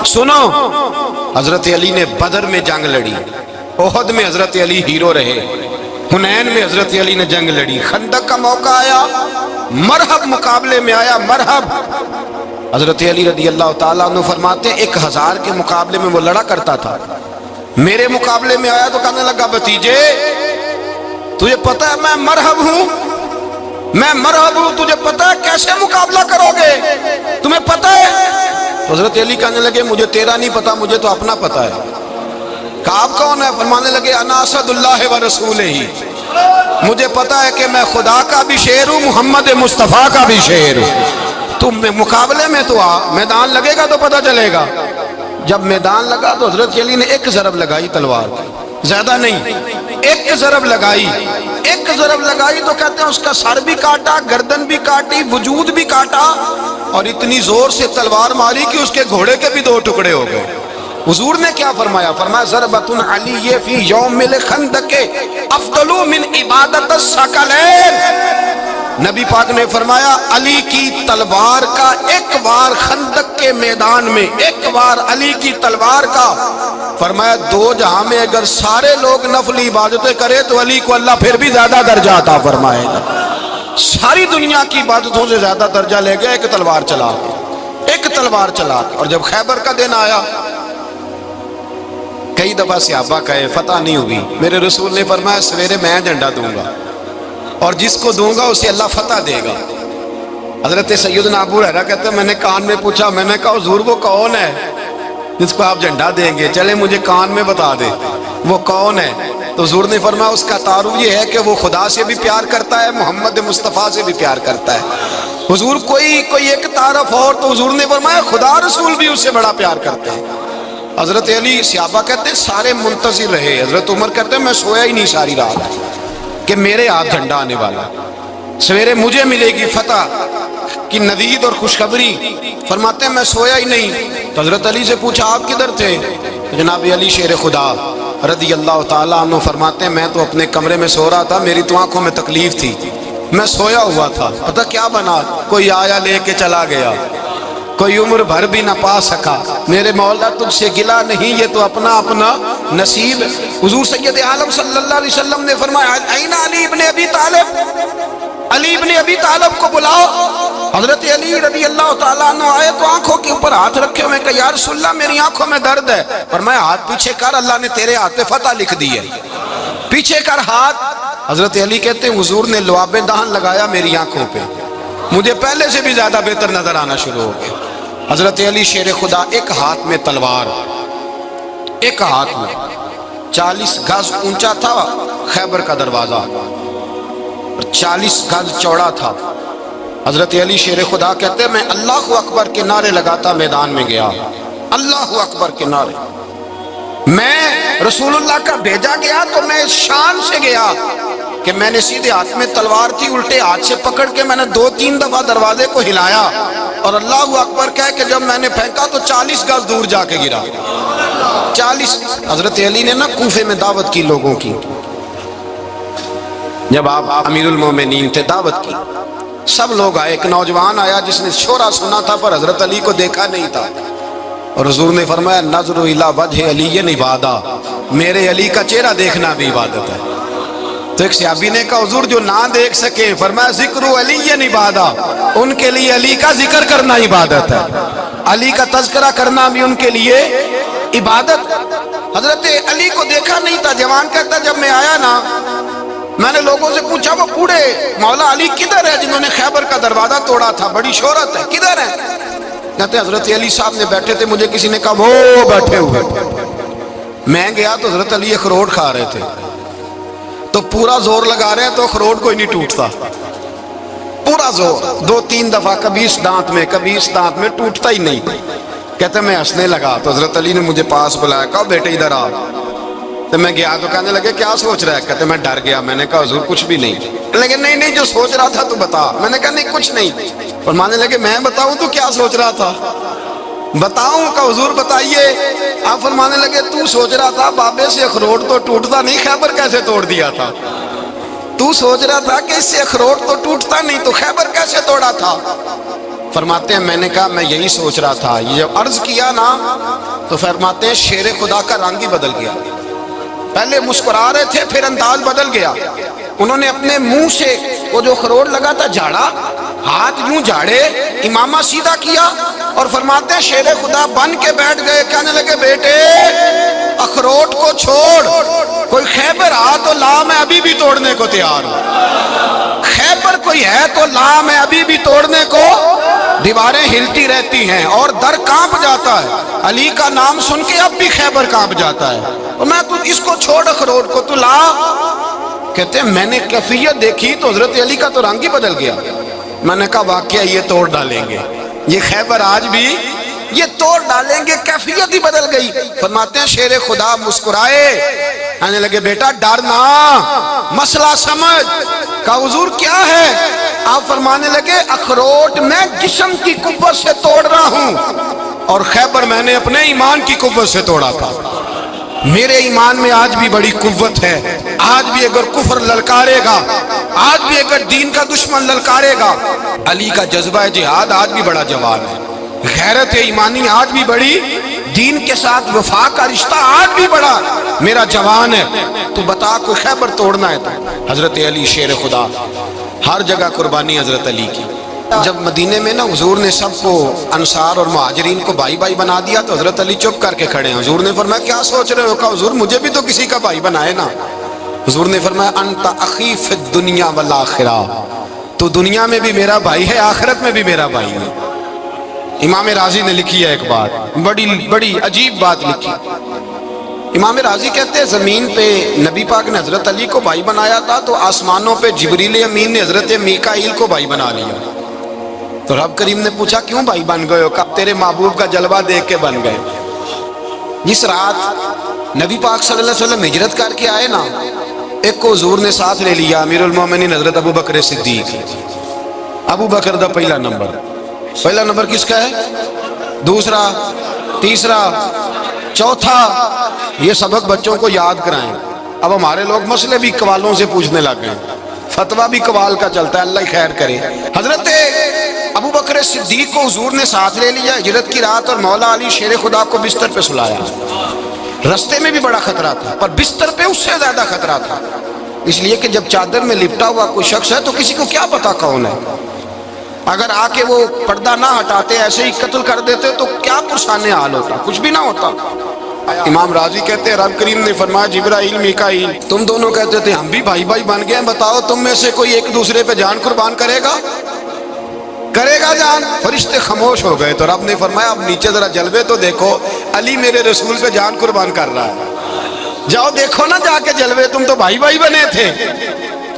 سنو، حضرت علی نے بدر میں جنگ لڑی، احد میں حضرت علی ہیرو رہے، حنین میں حضرت علی نے جنگ لڑی، خندق کا موقع آیا، مرحب مقابلے میں آیا، مرحب۔ حضرت علی رضی اللہ تعالیٰ عنہ فرماتے ہیں 1000 کے مقابلے میں وہ لڑا کرتا تھا، میرے مقابلے میں آیا تو کہنے لگا بھتیجے تجھے پتہ ہے میں مرحب ہوں، میں مرحب ہوں، تجھے پتہ ہے کیسے مقابلہ کرو گے، تمہیں پتہ ہے؟ حضرت علی کہنے لگے مجھے تیرا نہیں پتا، مجھے تو اپنا پتا ہے۔ کہا آپ کون ہے؟ فرمانے لگے انا اسد اللہ و رسولہ، مجھے پتا ہے کہ میں خدا کا بھی شیر ہوں، محمد مصطفیٰ کا بھی شیر ہوں۔ تم مقابلے میں تو آ، میدان لگے گا تو پتہ چلے گا۔ جب میدان لگا تو حضرت علی نے ایک ضرب لگائی تلوار کی، زیادہ نہیں، ایک ضرب لگائی، ایک ضرب لگائی تو کہتے ہیں اس کا سر بھی کاٹا، گردن بھی کاٹی، وجود بھی کاٹا، اور اتنی زور سے تلوار ماری کہ اس کے گھوڑے کے بھی 2 ٹکڑے ہو گئے۔ حضور نے کیا فرمایا؟ فرمایا ضربۃ علی فی یوم الخندق افضل من عبادت الثقلین۔ نبی پاک نے فرمایا علی کی تلوار کا ایک وار خندق کے میدان میں، ایک وار علی کی تلوار کا، فرمایا 2 جہاں میں اگر سارے لوگ نفل عبادتیں کرے تو علی کو اللہ پھر بھی زیادہ درجہ عطا فرمائے گا۔ ساری دنیا کی عبادتوں سے زیادہ درجہ لے گئے ایک تلوار چلا کے، ایک تلوار چلا کے۔ اور جب خیبر کا دن آیا، کئی دفعہ صحابہ کہے فتح نہیں ہوگی، میرے رسول نے فرمایا سویرے میں جھنڈا دوں گا اور جس کو دوں گا اسے اللہ فتح دے گا۔ حضرت سیدنا ابو ہریرہ کہتے ہیں میں نے کان میں پوچھا، میں نے کہا حضور وہ کون ہے جس کو آپ جھنڈا دیں گے؟ چلے مجھے کان میں بتا دے وہ کون ہے۔ تو حضور نے فرمایا اس کا تعارف یہ ہے کہ وہ خدا سے بھی پیار کرتا ہے، محمد مصطفیٰ سے بھی پیار کرتا ہے۔ حضور کوئی ایک تعارف اور، تو حضور نے فرمایا خدا رسول بھی اس سے بڑا پیار کرتے ہیں۔ حضرت علی، صحابہ کہتے ہیں سارے منتظر رہے، حضرت عمر کہتے ہیں میں سویا ہی نہیں ساری رات کہ میرے ہاتھ جھنڈا آنے والا، سویرے مجھے ملے گی فتح کی نوید اور خوشخبری۔ فرماتے ہیں میں سویا ہی نہیں۔ تو حضرت علی سے پوچھا آپ کدھر تھے؟ جناب علی شیر خدا رضی اللہ تعالیٰ عنہ فرماتے ہیں میں تو اپنے کمرے میں سو رہا تھا، میری تو آنکھوں میں تکلیف تھی، میں سویا ہوا تھا، پتہ کیا بنا، کوئی آیا لے کے چلا گیا، کوئی عمر بھر بھی نہ پا سکا، میرے مولا تجھ سے گلا نہیں، یہ تو اپنا اپنا نصیب۔ حضور سید عالم صلی اللہ علیہ وسلم نے فرمایا این علی ابن ابی طالب، علی ابن ابی طالب کو بلاؤ۔ حضرت علی رضی اللہ تعالیٰ عنہ آئے تو آنکھوں کے اوپر ہاتھ رکھے ہوئے کہ یا رسول اللہ میری آنکھوں میں درد ہے۔ فرمایا ہاتھ پیچھے کر، اللہ نے تیرے ہاتھ پہ فتح لکھ دی ہے، پیچھے کر ہاتھ۔ حضرت علی کہتے ہیں حضور نے لعاب دہن لگایا میری آنکھوں پہ، مجھے پہلے سے بھی زیادہ بہتر نظر آنا شروع ہو گیا۔ حضرت علی شیر خدا ایک ہاتھ میں تلوار، ایک ہاتھ میں، 40 گز اونچا تھا خیبر کا دروازہ اور 40 گز چوڑا تھا۔ حضرت علی شیر خدا کہتے ہیں میں اللہ اکبر کے نعرے لگاتا میدان میں گیا، اللہ اکبر کے نعرے۔ میں رسول اللہ کا بھیجا گیا تو میں شان سے گیا کہ میں نے سیدھے ہاتھ میں تلوار تھی، الٹے ہاتھ سے پکڑ کے میں نے 2-3 دفعہ دروازے کو ہلایا اور اللہ اکبر کہہ کہ جب میں نے پھینکا تو 40 گز دور جا کے گرا، 40۔ حضرت علی نے نا کوفے میں دعوت کی لوگوں کی، جب آپ امیر المومنین تھے دعوت کی، سب لوگ آئے، ایک نوجوان آیا جس نے شورا سنا تھا پر حضرت علی کو دیکھا نہیں تھا، اور حضور نے فرمایا نظر الی وجہ علی عبادہ، میرے علی کا چہرہ دیکھنا بھی عبادت ہے۔ تو ایک صحابی نے کہا حضور جو نہ دیکھ سکے، فرمایا ذکر علی عبادہ، ان کے لیے علی کا ذکر کرنا عبادت ہے، علی کا تذکرہ کرنا بھی ان کے لیے عبادت۔ حضرت علی کو دیکھا نہیں تھا، جوان کہتا جب میں آیا نا میں نے لوگوں سے پوچھا وہ بوڑھے مولا علی کدھر ہے جنہوں نے خیبر کا دروازہ توڑا تھا، بڑی شہرت ہے، کدھر ہے؟ کہتے حضرت علی صاحب نے بیٹھے تھے، مجھے کسی نے کہا وہ بیٹھے ہوئے۔ میں گیا تو حضرت علی اخروٹ کھا رہے تھے، تو پورا زور لگا رہے ہیں تو اخروٹ کوئی نہیں ٹوٹتا، پورا زور 2-3 دفعہ، کبھی اس دانت میں کبھی اس دانت میں، ٹوٹتا ہی نہیں۔ کہتے میں ہنسنے لگا تو حضرت علی نے مجھے پاس بلایا، کہا بیٹے ادھر آ۔ تو میں گیا تو کہنے لگے کیا سوچ رہا ہے؟ کہتے میں ڈر گیا، میں نے کہا حضور کچھ بھی نہیں۔ لیکن نہیں جو سوچ رہا تھا تو بتا۔ میں نے کہا نہیں کچھ نہیں۔ فرمانے لگے میں بتاؤں تو کیا سوچ رہا تھا؟ بتاؤں کہ حضور بتائیے۔ آپ فرمانے لگے تو سوچ رہا تھا بابے سے اخروٹ تو ٹوٹتا نہیں، خیبر کیسے توڑ دیا تھا؟ تو سوچ رہا تھا کہ اس سے اخروٹ تو ٹوٹتا نہیں تو خیبر کیسے توڑا تھا؟ فرماتے ہیں میں نے کہا میں یہی سوچ رہا تھا. یہ جب عرض کیا نا تو فرماتے ہیں شیر خدا کا رنگ ہی بدل گیا. پہلے مسکرا رہے تھے پھر انداز بدل گیا. انہوں نے اپنے منہ سے وہ جو اخروٹ لگا تھا جھاڑا, ہاتھ یوں جھاڑے, امامہ سیدھا کیا اور فرماتے ہیں شیر خدا بن کے بیٹھ گئے. کہنے لگے بیٹے اخروٹ کو چھوڑ, کوئی خیبر آ تو لا, میں ابھی بھی توڑنے کو تیار ہوں. خیبر کوئی ہے تو لا, میں ابھی بھی توڑنے کو. دیواریں ہلتی رہتی ہیں اور در کانپ جاتا ہے. علی کا نام سن کے اب بھی خیبر کانپ جاتا ہے. تو میں تو اس کو چھوڑ اخروٹ کو, تو لا. کہتے ہیں میں نے کیفیت دیکھی تو حضرت علی کا تو رنگ ہی بدل گیا. میں نے کہا واقعہ یہ توڑ ڈالیں گے, یہ خیبر آج بھی یہ توڑ ڈالیں گے, کیفیت ہی بدل گئی. فرماتے ہیں شیر خدا مسکرائے, کہنے لگے بیٹا ڈرنا, مسئلہ سمجھ. کہا حضور کیا ہے؟ آپ فرمانے لگے اخروٹ میں جسم کی قوت سے توڑ رہا ہوں اور خیبر میں نے اپنے ایمان کی قوت سے توڑا تھا. میرے ایمان میں آج بھی بڑی قوت ہے. آج بھی اگر کفر للکارے گا, آج بھی اگر دین کا دشمن للکارے گا, علی کا جذبہ جہاد آج بھی بڑا جوان ہے. غیرت ایمانی آج بھی بڑی, دین کے ساتھ وفا کا رشتہ آج بھی بڑا میرا جوان ہے. تو بتا کوئی خیبر توڑنا ہے تو حضرت علی شیر خدا, ہر جگہ قربانی حضرت علی کی. جب مدینے میں نا حضور نے سب کو انصار اور مہاجرین کو بھائی بھائی بنا دیا تو حضرت علی چپ کر کے کھڑے ہیں. حضور نے فرمایا کیا سوچ رہے ہو؟ کہا حضور مجھے بھی تو کسی کا بھائی بنائے نا. حضور نے فرمایا انت اخی فی الدنیا والآخرہ, تو دنیا میں بھی میرا بھائی ہے, آخرت میں بھی میرا بھائی ہے. امام راضی نے لکھی ہے ایک بات, بڑی عجیب بات لکھی. امام راضی کہتے ہیں زمین پہ نبی پاک نے حضرت علی کو بھائی بنایا تھا تو آسمانوں پہ جبریل امین نے حضرت میکائیل کو بھائی بنا لیا. تو رب کریم نے پوچھا کیوں بھائی بن گئے ہو؟ کہا تیرے محبوب کا جلوہ دیکھ کے بن گئے. جس رات نبی پاک صلی اللہ علیہ وسلم ہجرت کر کے آئے نا, ایک کو حضور نے ساتھ لے لیا, امیر المومنین حضرت ابو بکر صدیق. ابو بکر دا پہلا نمبر کس کا ہے؟ دوسرا, تیسرا, چوتھا. یہ سبق بچوں کو یاد کرائیں. اب ہمارے لوگ مسئلے بھی قوالوں سے پوچھنے لگ گئے, فتویٰ بھی قوال کا چلتا ہے, اللہ ہی خیر کرے. حضرت ابو بکر صدیق کو حضور نے ساتھ لے لیا ہجرت کی رات, اور مولا علی شیر خدا کو بستر پہ سلایا. رستے میں بھی بڑا خطرہ تھا پر بستر پہ اس سے زیادہ خطرہ تھا, اس لیے کہ جب چادر میں لپٹا ہوا کوئی شخص ہے تو کسی کو کیا پتا کون ہے. اگر آ کے وہ پردہ نہ ہٹاتے, ایسے ہی قتل کر دیتے تو کیا پرسان حال ہوتا, کچھ بھی نہ ہوتا. امام راضی کہتے ہیں رب کریم نے فرمایا جبرائیل میکائیل تم دونوں کہتے تھے ہم بھی بھائی بھائی بن گئے ہیں, بتاؤ تم میں سے کوئی ایک دوسرے پہ جان قربان کرے گا جان؟ فرشتے خاموش ہو گئے. تو رب نے فرمایا اب نیچے ذرا جلوے تو دیکھو, علی میرے رسول پہ جان قربان کر رہا ہے, جاؤ دیکھو نا جا کے جلوے, تم تو بھائی بھائی بنے تھے.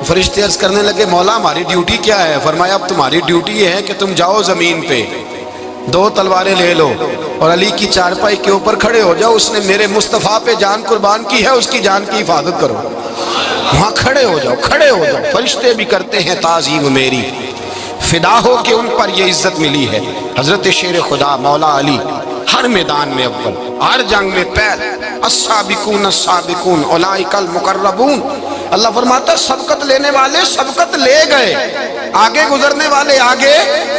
فرشتے عرض کرنے لگے مولا ہماری ڈیوٹی کیا ہے؟ فرمایا اب تمہاری ڈیوٹی یہ ہے کہ تم جاؤ زمین پہ 2 تلواریں لے لو اور علی کی چارپائی کے اوپر کھڑے ہو جاؤ, اس نے میرے مصطفیٰ پہ جان قربان کی ہے, اس کی جان کی حفاظت کرو. وہاں کھڑے ہو جاؤ. فرشتے بھی کرتے ہیں تعظیم میری, فدا ہو کہ ان پر یہ عزت ملی ہے. حضرت شیر خدا مولا علی ہر میدان میں اول, ہر جنگ میں پہل. السابقون السابقون اولئک المقربون. اللہ فرماتا سبقت لینے والے سبقت لے گئے, آگے گزرنے والے آگے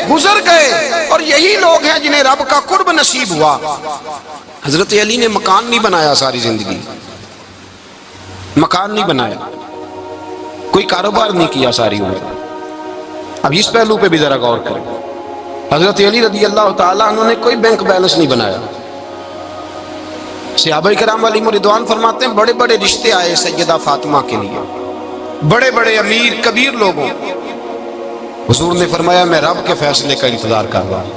گزر گئے, اور یہی لوگ ہیں جنہیں رب کا قرب نصیب ہوا. حضرت علی نے مکان نہیں بنایا ساری زندگی, مکان نہیں بنایا, کوئی کاروبار نہیں کیا ساری عمر. اب اس پہلو پہ بھی ذرا غور کریں. حضرت علی رضی اللہ تعالیٰ عنہ نے کوئی بینک بیلنس نہیں بنایا. صحابہ کرام علیہم رضوان فرماتے ہیں بڑے بڑے رشتے آئے سیدہ فاطمہ کے لیے, بڑے بڑے امیر کبیر لوگوں. حضور نے فرمایا میں رب کے فیصلے کا انتظار کر رہا ہوں.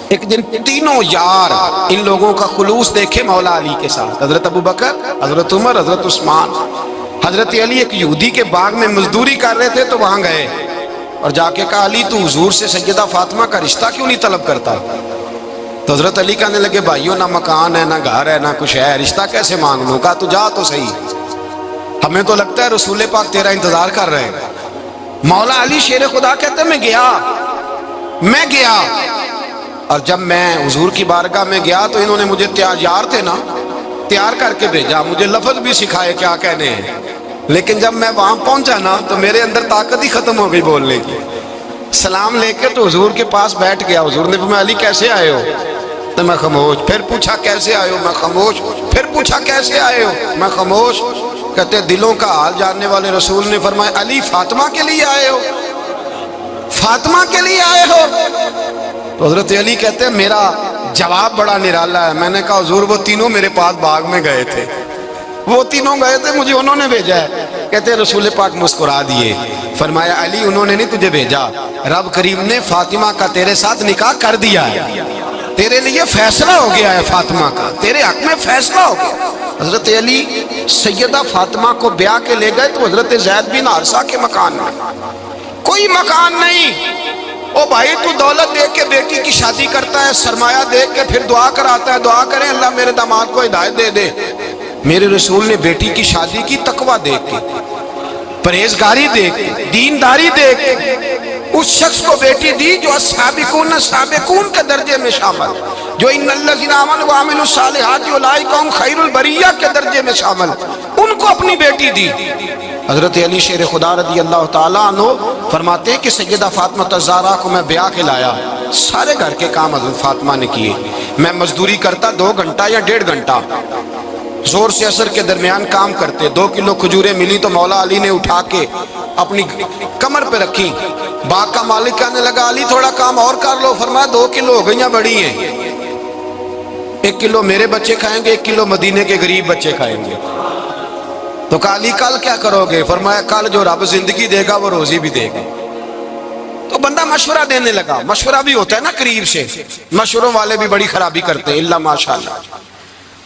ایک دن تینوں یار ان لوگوں کا خلوص دیکھے مولا علی کے ساتھ, حضرت ابو بکر, حضرت عمر, حضرت عثمان. حضرت علی ایک یہودی کے باغ میں مزدوری کر رہے تھے تو وہاں گئے اور جا کے کہا علی تو حضور سے سیدہ فاطمہ کا رشتہ کیوں نہیں طلب کرتا؟ تو حضرت علی کہنے لگے بھائیوں نہ مکان ہے نہ گھر ہے نہ کچھ ہے, رشتہ کیسے مانگ لوں؟ کہا تو جا تو صحیح, ہمیں تو لگتا ہے رسول پاک تیرا انتظار کر رہے ہیں. مولا علی شیر خدا کہتے میں گیا اور جب میں حضور کی بارگاہ میں گیا تو انہوں نے مجھے یار تھے نا, تیار کر کے بھیجا, مجھے لفظ بھی سکھائے کیا کہنے ہیں, لیکن جب میں وہاں پہنچا نا تو میرے اندر طاقت ہی ختم ہو گئی بولنے کی. سلام لے کے تو حضور کے پاس بیٹھ گیا. حضور نے فرمایا علی کیسے آئے ہو؟ تو میں خاموش. پھر پوچھا کیسے آئے ہو؟ میں خاموش. پھر پوچھا کیسے آئے ہو؟ میں خاموش. کہتے دلوں کا حال جاننے والے رسول نے فرمایا علی فاطمہ کے لیے آئے ہو؟ فاطمہ کے لیے آئے ہو؟ تو حضرت علی کہتے ہیں میرا جواب بڑا نرالا ہے. میں نے کہا حضور وہ تینوں میرے پاس باغ میں گئے تھے, وہ تینوں گئے تھے, مجھے انہوں نے بھیجا ہے. کہتے ہیں رسول پاک مسکرا دیے, فرمایا علی انہوں نے نہیں تجھے بھیجا, رب کریم نے فاطمہ کا تیرے ساتھ نکاح کر دیا ہے, تیرے لیے فیصلہ ہو گیا ہے فاطمہ کا, تیرے حق میں فیصلہ ہو گیا. حضرت علی سیدہ فاطمہ کو بیاہ کے لے گئے تو حضرت زید بن حارثہ کے مکان میں, کوئی مکان نہیں. او بھائی تو دولت دیکھ کے بیٹی کی شادی کرتا ہے, سرمایہ دیکھ کے پھر دعا کراتا ہے, دعا کریں اللہ میرے داماد کو ہدایت دے دے. میرے رسول نے بیٹی کی شادی کی تقوی دیکھ کے, پرہیزگاری دیکھ کے, دینداری دیکھ کے اس شخص کو بیٹی دی جو السابقون السابقون کے درجے میں شامل, جو ان الذین آمنوا وعملوا الصالحات اولئک هم خیر البریہ کے درجے میں شامل, ان کو اپنی بیٹی دی. حضرت علی شیر خدا رضی اللہ تعالیٰ عنہ فرماتے ہیں کہ سیدہ فاطمہ الزہرا کو میں بیاہ کے لایا, سارے گھر کے کام حضرت فاطمہ نے کیے. میں مزدوری کرتا 2 گھنٹہ یا 1.5 گھنٹہ, زور سے عصر کے درمیان کام کرتے. 2 کلو کھجوریں ملی تو مولا علی نے اٹھا کے اپنی کمر پہ رکھی. باغ کا مالک کہنے لگا علی تھوڑا کام اور کر لو. فرمایا 2 کلو ہو گئیاں بڑی ہیں, 1 کلو میرے بچے کھائیں گے, 1 کلو مدینے کے غریب بچے کھائیں گے. تو کہا علی کل کیا کرو گے؟ فرمایا کل جو رب زندگی دے گا وہ روزی بھی دے گا. تو بندہ مشورہ دینے لگا. مشورہ بھی ہوتا ہے نا قریب سے, مشوروں والے بھی بڑی خرابی کرتے ہیں اللہ ماشاءاللہ.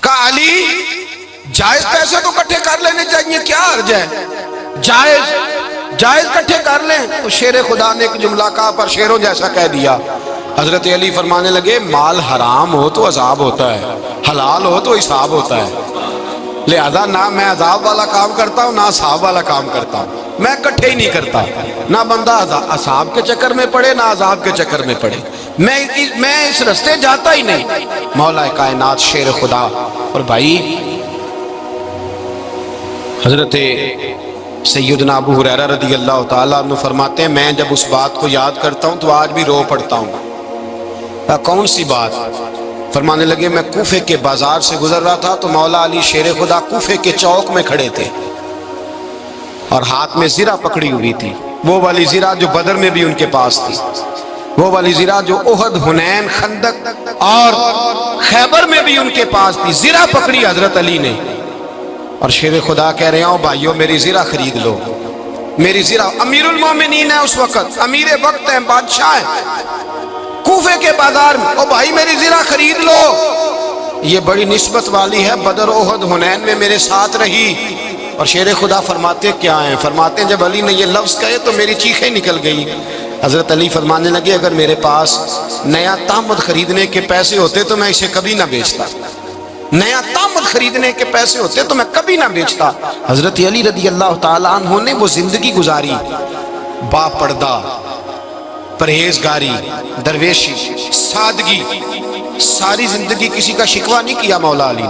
کہا علی جائز پیسے تو کٹھے کر لینے چاہیے, کیا حرج ہے, جائز کٹھے کر لیں. تو شیر خدا نے ایک جملہ کہا پر شیروں جیسا کہہ دیا. حضرت علی فرمانے لگے مال حرام ہو تو عذاب ہوتا ہے, حلال ہو تو حساب ہوتا ہے, لہذا نہ میں عذاب والا کام کرتا ہوں نہ حساب والا کام کرتا ہوں, میں کٹھے ہی نہیں کرتا. نہ بندہ حساب کے چکر میں پڑے نہ عذاب کے چکر میں پڑے, میں اس رستے جاتا ہی نہیں. مولا کائنات شیر خدا. اور بھائی حضرت سیدنا ابو ہریرہ رضی اللہ تعالیٰ عنہ فرماتے ہیں میں جب اس بات کو یاد کرتا ہوں تو آج بھی رو پڑتا ہوں. کون سی بات؟ فرمانے لگے میں کوفے کے بازار سے گزر رہا تھا تو مولا علی شیر خدا کوفے کے چوک میں کھڑے تھے اور ہاتھ میں زرہ پکڑی ہوئی تھی, وہ والی زرہ جو بدر میں بھی ان کے پاس تھی, وہ والی زرہ جو احد, حنین, خندق اور خیبر میں بھی ان کے پاس تھی. زرہ پکڑی حضرت علی نے اور شیر خدا کہہ رہے ہیں بھائیو میری زرہ خرید لو. میری زرہ, امیر المومنین ہے اس وقت, امیر وقت ہیں, بادشاہ ہیں, کوفے کے بازار میں, او بھائی میری زرہ خرید لو. یہ بڑی نسبت والی ہے, بدر, احد, حنین میں میرے ساتھ رہی. اور شیر خدا فرماتے کیا ہیں؟ فرماتے ہیں جب علی نے یہ لفظ کہے تو میری چیخیں نکل گئی. حضرت علی فرمانے لگے اگر میرے پاس نیا تامد خریدنے کے پیسے ہوتے تو میں اسے کبھی نہ بیچتا, نیا تامد خریدنے کے پیسے ہوتے تو میں کبھی نہ بیچتا. حضرت علی رضی اللہ تعالیٰ عنہ نے وہ زندگی گزاری, با پردہ, پرہیزگاری, درویشی, سادگی, ساری زندگی کسی کا شکوہ نہیں کیا مولا علی.